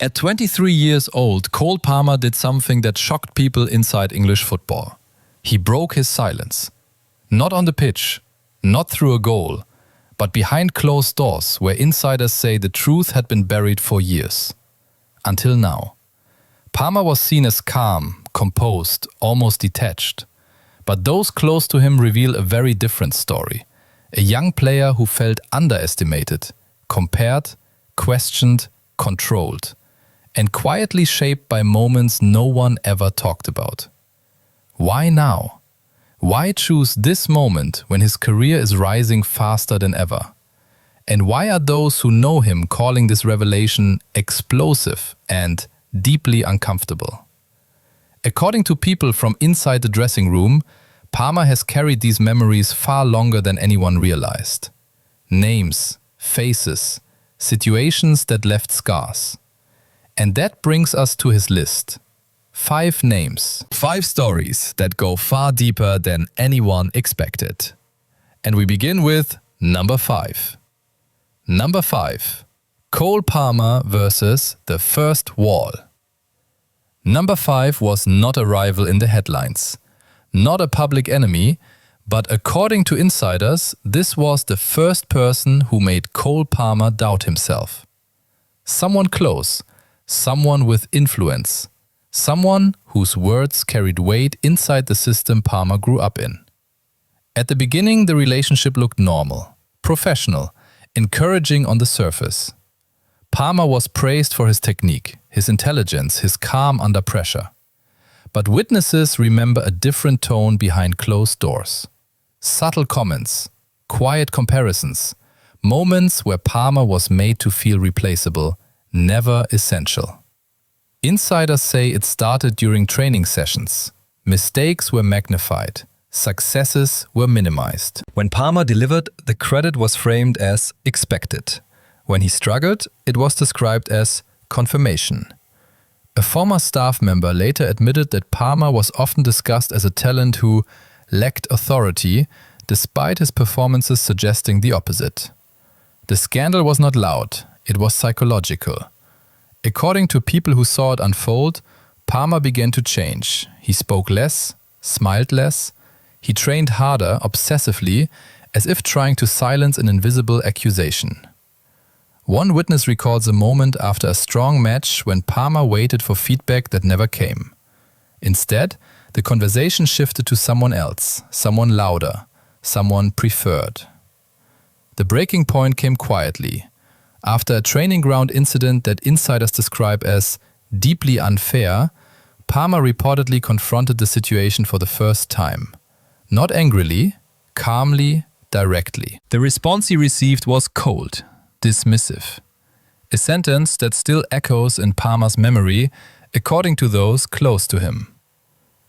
At 23 years old, Cole Palmer did something that shocked people inside English football. He broke his silence. Not on the pitch, not through a goal, but behind closed doors where insiders say the truth had been buried for years. Until now. Palmer was seen as calm, composed, almost detached. But those close to him reveal a very different story. A young player who felt underestimated, compared, questioned, controlled, and quietly shaped by moments no one ever talked about. Why now? Why choose this moment when his career is rising faster than ever? And why are those who know him calling this revelation explosive and deeply uncomfortable? According to people from inside the dressing room, Palmer has carried these memories far longer than anyone realized. Names, faces, situations that left scars. And that brings us to his list. 5 names. 5 stories that go far deeper than anyone expected. And we begin with number 5. Number 5. Cole Palmer versus the first wall. Number 5 was not a rival in the headlines, not a public enemy, but according to insiders, this was the first person who made Cole Palmer doubt himself. Someone close, someone with influence, someone whose words carried weight inside the system Palmer grew up in. At the beginning, the relationship looked normal, professional, encouraging on the surface. Palmer was praised for his technique, his intelligence, his calm under pressure. But witnesses remember a different tone behind closed doors. Subtle comments, quiet comparisons, moments where Palmer was made to feel replaceable, never essential. Insiders say it started during training sessions. Mistakes were magnified. Successes were minimized. When Palmer delivered, the credit was framed as expected. When he struggled, it was described as confirmation. A former staff member later admitted that Palmer was often discussed as a talent who lacked authority, despite his performances suggesting the opposite. The scandal was not loud, it was psychological. According to people who saw it unfold, Palmer began to change. He spoke less, smiled less. He trained harder, obsessively, as if trying to silence an invisible accusation. One witness recalls a moment after a strong match when Palmer waited for feedback that never came. Instead, the conversation shifted to someone else, someone louder, someone preferred. The breaking point came quietly. After a training ground incident that insiders describe as deeply unfair, Palmer reportedly confronted the situation for the first time. Not angrily, calmly, directly. The response he received was cold, dismissive. A sentence that still echoes in Palmer's memory, according to those close to him.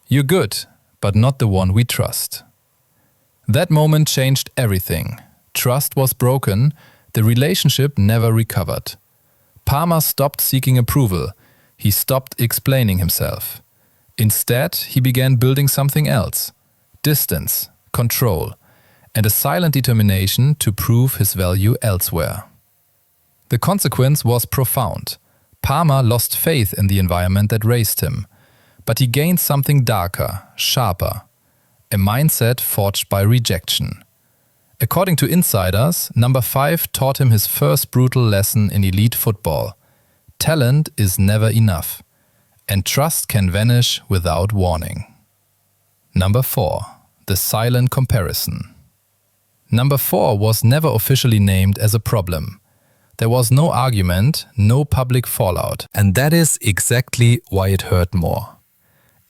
"You're good, but not the one we trust." That moment changed everything. Trust was broken. The relationship never recovered. Palmer stopped seeking approval. He stopped explaining himself. Instead, he began building something else. Distance, control, and a silent determination to prove his value elsewhere. The consequence was profound. Palmer lost faith in the environment that raised him. But he gained something darker, sharper. A mindset forged by rejection. According to insiders, number 5 taught him his first brutal lesson in elite football. Talent is never enough, and trust can vanish without warning. Number 4. The silent comparison. Number 4 was never officially named as a problem. There was no argument, no public fallout, and that is exactly why it hurt more.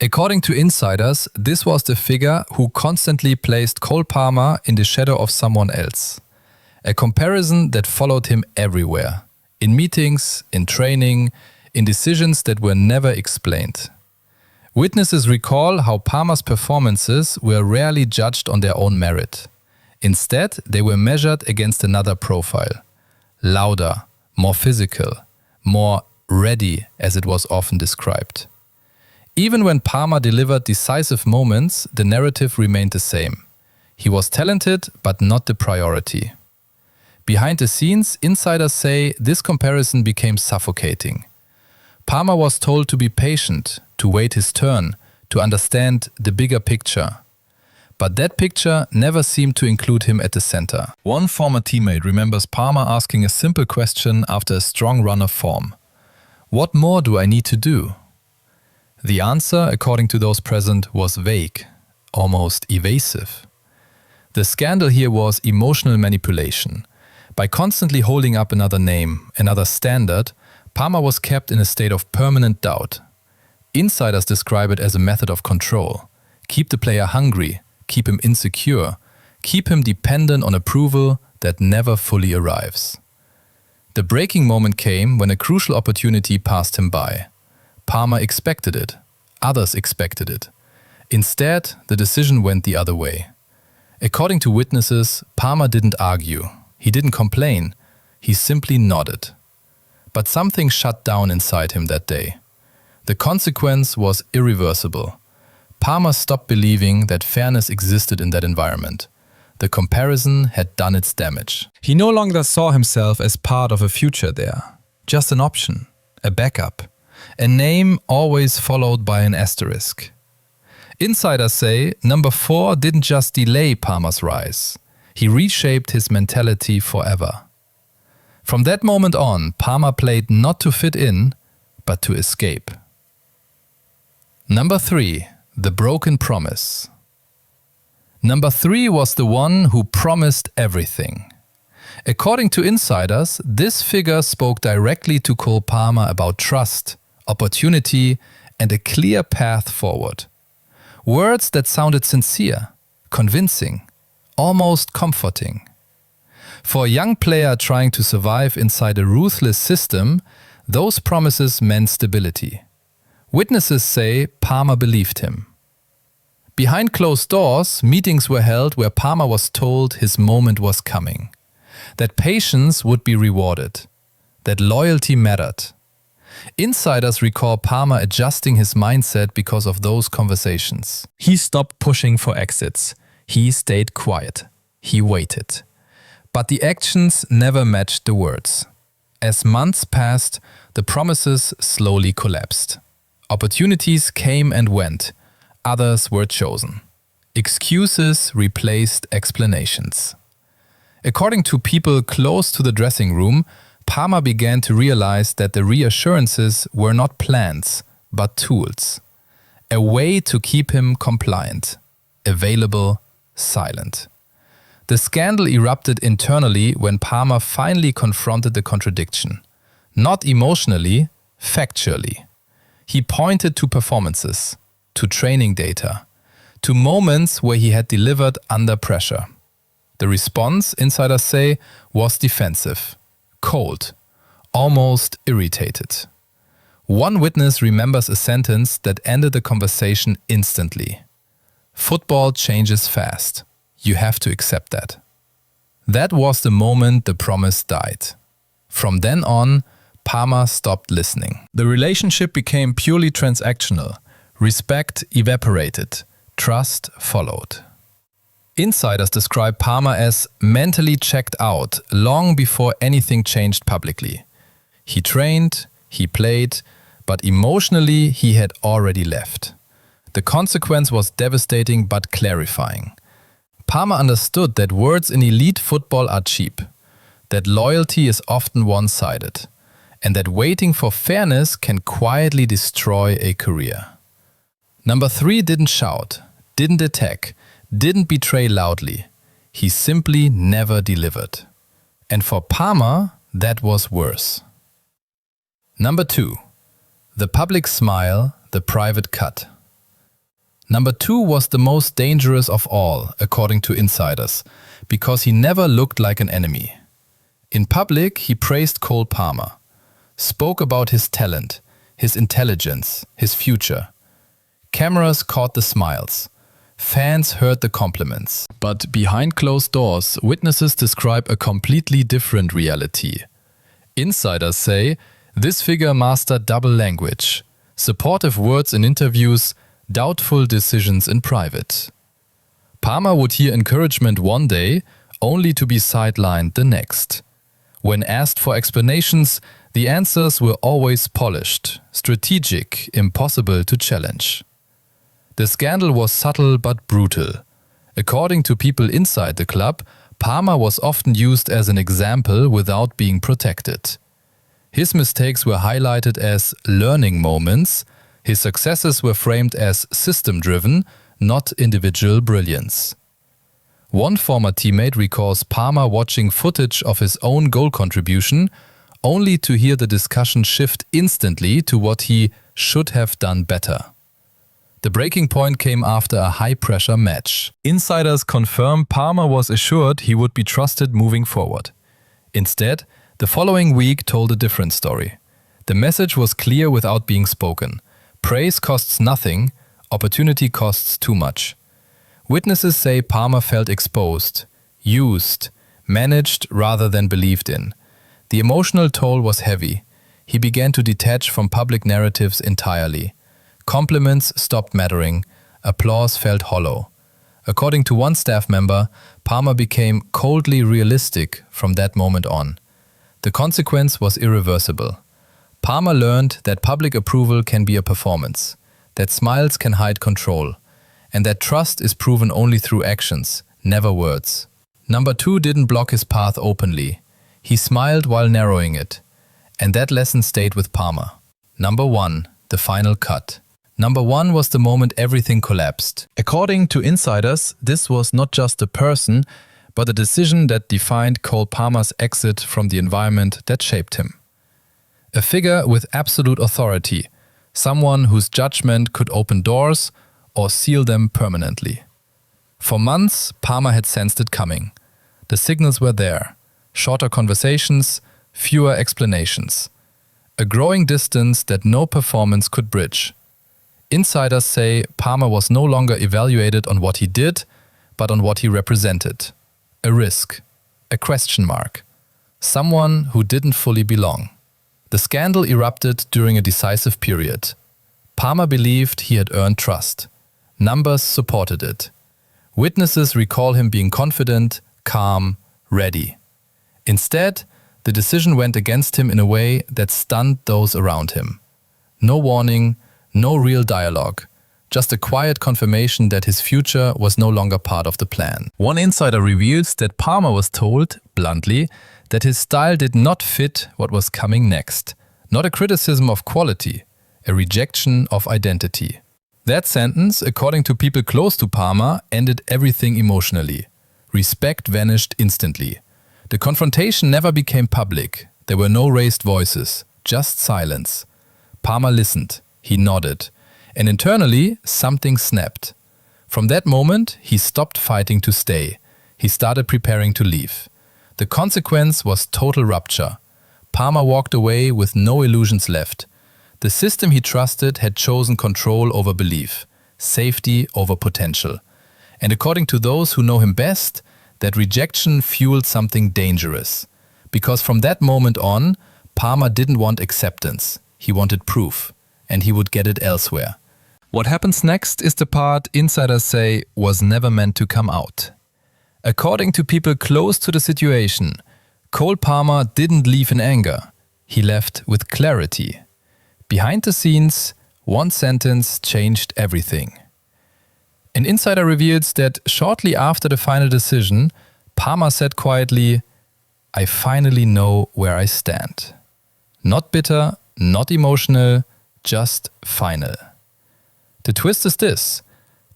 According to insiders, this was the figure who constantly placed Cole Palmer in the shadow of someone else. A comparison that followed him everywhere. In meetings, in training, in decisions that were never explained. Witnesses recall how Palmer's performances were rarely judged on their own merit. Instead, they were measured against another profile. Louder, more physical, more ready, as it was often described. Even when Palmer delivered decisive moments, the narrative remained the same. He was talented, but not the priority. Behind the scenes, insiders say this comparison became suffocating. Palmer was told to be patient, to wait his turn, to understand the bigger picture. But that picture never seemed to include him at the center. One former teammate remembers Palmer asking a simple question after a strong run of form. What more do I need to do? The answer, according to those present, was vague, almost evasive. The scandal here was emotional manipulation. By constantly holding up another name, another standard, Palmer was kept in a state of permanent doubt. Insiders describe it as a method of control. Keep the player hungry, keep him insecure, keep him dependent on approval that never fully arrives. The breaking moment came when a crucial opportunity passed him by. Palmer expected it. Others expected it. Instead, the decision went the other way. According to witnesses, Palmer didn't argue. He didn't complain. He simply nodded. But something shut down inside him that day. The consequence was irreversible. Palmer stopped believing that fairness existed in that environment. The comparison had done its damage. He no longer saw himself as part of a future there. Just an option, a backup, a name always followed by an asterisk. Insiders say number 4 didn't just delay Palmer's rise. He reshaped his mentality forever. From that moment on, Palmer played not to fit in, but to escape. Number 3, the broken promise. Number 3 was the one who promised everything. According to insiders, this figure spoke directly to Cole Palmer about trust, opportunity, and a clear path forward. Words that sounded sincere, convincing, almost comforting. For a young player trying to survive inside a ruthless system, those promises meant stability. Witnesses say Palmer believed him. Behind closed doors, meetings were held where Palmer was told his moment was coming, that patience would be rewarded, that loyalty mattered. Insiders recall Palmer adjusting his mindset because of those conversations. He stopped pushing for exits. He stayed quiet. He waited. But the actions never matched the words. As months passed, the promises slowly collapsed. Opportunities came and went. Others were chosen. Excuses replaced explanations. According to people close to the dressing room, Palmer began to realize that the reassurances were not plans, but tools. A way to keep him compliant, available, silent. The scandal erupted internally when Palmer finally confronted the contradiction. Not emotionally, factually. He pointed to performances, to training data, to moments where he had delivered under pressure. The response, insiders say, was defensive, cold, almost irritated. One witness remembers a sentence that ended the conversation instantly. Football changes fast. You have to accept that. That was the moment the promise died. From then on, Palmer stopped listening. The relationship became purely transactional. Respect evaporated. Trust followed. Insiders describe Palmer as mentally checked out long before anything changed publicly. He trained, he played, but emotionally he had already left. The consequence was devastating but clarifying. Palmer understood that words in elite football are cheap, that loyalty is often one-sided, and that waiting for fairness can quietly destroy a career. Number 3 didn't shout, didn't attack, didn't betray loudly. He simply never delivered. And for Palmer, that was worse. Number 2. The public smile, the private cut. Number 2 was the most dangerous of all, according to insiders, because he never looked like an enemy. In public, he praised Cole Palmer, spoke about his talent, his intelligence, his future. Cameras caught the smiles. Fans heard the compliments. But behind closed doors, witnesses describe a completely different reality. Insiders say this figure mastered double language, supportive words in interviews, doubtful decisions in private. Palmer would hear encouragement one day, only to be sidelined the next. When asked for explanations, The answers were always polished, strategic, impossible to challenge. The scandal was subtle but brutal. According to people inside the club, Palmer was often used as an example without being protected. His mistakes were highlighted as learning moments. His successes were framed as system-driven, not individual brilliance. One former teammate recalls Palmer watching footage of his own goal contribution, only to hear the discussion shift instantly to what he should have done better. The breaking point came after a high-pressure match. Insiders confirm Palmer was assured he would be trusted moving forward. Instead, the following week told a different story. The message was clear without being spoken. Praise costs nothing, opportunity costs too much. Witnesses say Palmer felt exposed, used, managed rather than believed in. The emotional toll was heavy. He began to detach from public narratives entirely. Compliments stopped mattering. Applause felt hollow. According to one staff member, Palmer became coldly realistic from that moment on. The consequence was irreversible. Palmer learned that public approval can be a performance, that smiles can hide control, and that trust is proven only through actions, never words. Number 2 didn't block his path openly. He smiled while narrowing it, and that lesson stayed with Palmer. Number 1, the final cut. Number 1 was the moment everything collapsed. According to insiders, this was not just a person, but a decision that defined Cole Palmer's exit from the environment that shaped him. A figure with absolute authority, someone whose judgment could open doors or seal them permanently. For months, Palmer had sensed it coming. The signals were there. Shorter conversations, fewer explanations. A growing distance that no performance could bridge. Insiders say Palmer was no longer evaluated on what he did, but on what he represented. A risk, a question mark, someone who didn't fully belong. The scandal erupted during a decisive period. Palmer believed he had earned trust. Numbers supported it. Witnesses recall him being confident, calm, ready. Instead, the decision went against him in a way that stunned those around him. No warning, no real dialogue, just a quiet confirmation that his future was no longer part of the plan. One insider reveals that Palmer was told, bluntly, that his style did not fit what was coming next. Not a criticism of quality, a rejection of identity. That sentence, according to people close to Palmer, ended everything emotionally. Respect vanished instantly. The confrontation never became public. There were no raised voices, just silence. Palmer listened. He nodded. And internally, something snapped. From that moment, he stopped fighting to stay. He started preparing to leave. The consequence was total rupture. Palmer walked away with no illusions left. The system he trusted had chosen control over belief, safety over potential. And according to those who know him best, that rejection fueled something dangerous. Because from that moment on, Palmer didn't want acceptance. He wanted proof. And he would get it elsewhere. What happens next is the part insiders say was never meant to come out. According to people close to the situation, Cole Palmer didn't leave in anger. He left with clarity. Behind the scenes, one sentence changed everything. An insider reveals that shortly after the final decision, Palmer said quietly, "I finally know where I stand." Not bitter, not emotional, just final. The twist is this: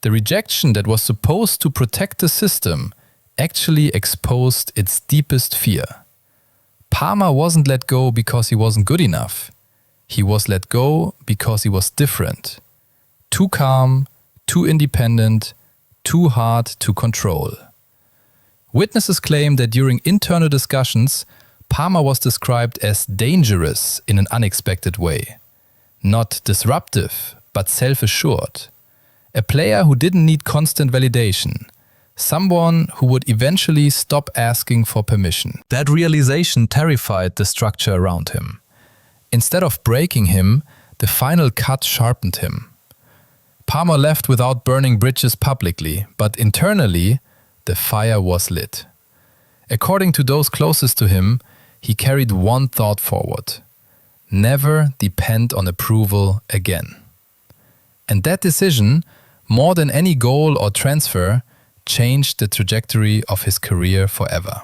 the rejection that was supposed to protect the system actually exposed its deepest fear. Palmer wasn't let go because he wasn't good enough. He was let go because he was different. Too calm, too independent, too hard to control. Witnesses claim that during internal discussions, Palmer was described as dangerous in an unexpected way. Not disruptive, but self-assured. A player who didn't need constant validation. Someone who would eventually stop asking for permission. That realization terrified the structure around him. Instead of breaking him, the final cut sharpened him. Palmer left without burning bridges publicly, but internally, the fire was lit. According to those closest to him, he carried one thought forward. never depend on approval again. And that decision, more than any goal or transfer, changed the trajectory of his career forever.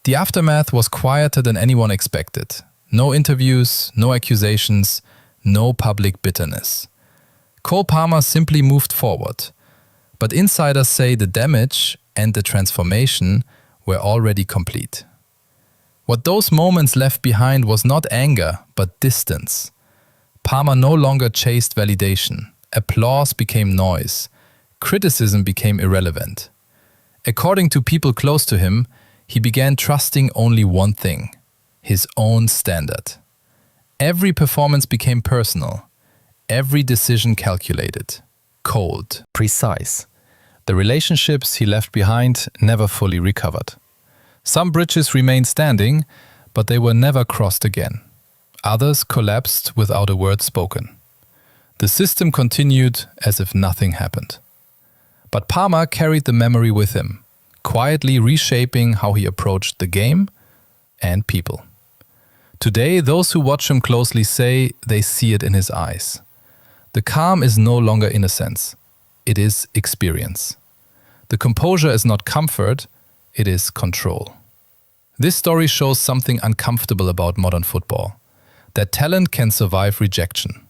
The aftermath was quieter than anyone expected. No interviews, no accusations, no public bitterness. Cole Palmer simply moved forward. But insiders say the damage and the transformation were already complete. What those moments left behind was not anger, but distance. Palmer no longer chased validation. Applause became noise. Criticism became irrelevant. According to people close to him, he began trusting only one thing: his own standard. Every performance became personal. Every decision calculated. Cold. Precise. The relationships he left behind never fully recovered. Some bridges remained standing, but they were never crossed again. Others collapsed without a word spoken. The system continued as if nothing happened. But Palmer carried the memory with him, quietly reshaping how he approached the game and people. Today, those who watch him closely say they see it in his eyes. The calm is no longer innocence. It is experience. The composure is not comfort, it is control. This story shows something uncomfortable about modern football: that talent can survive rejection.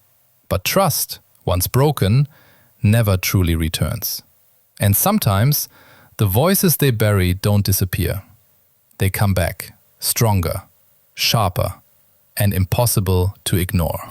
But trust, once broken, never truly returns. And sometimes, the voices they bury don't disappear. They come back, stronger, sharper, and impossible to ignore.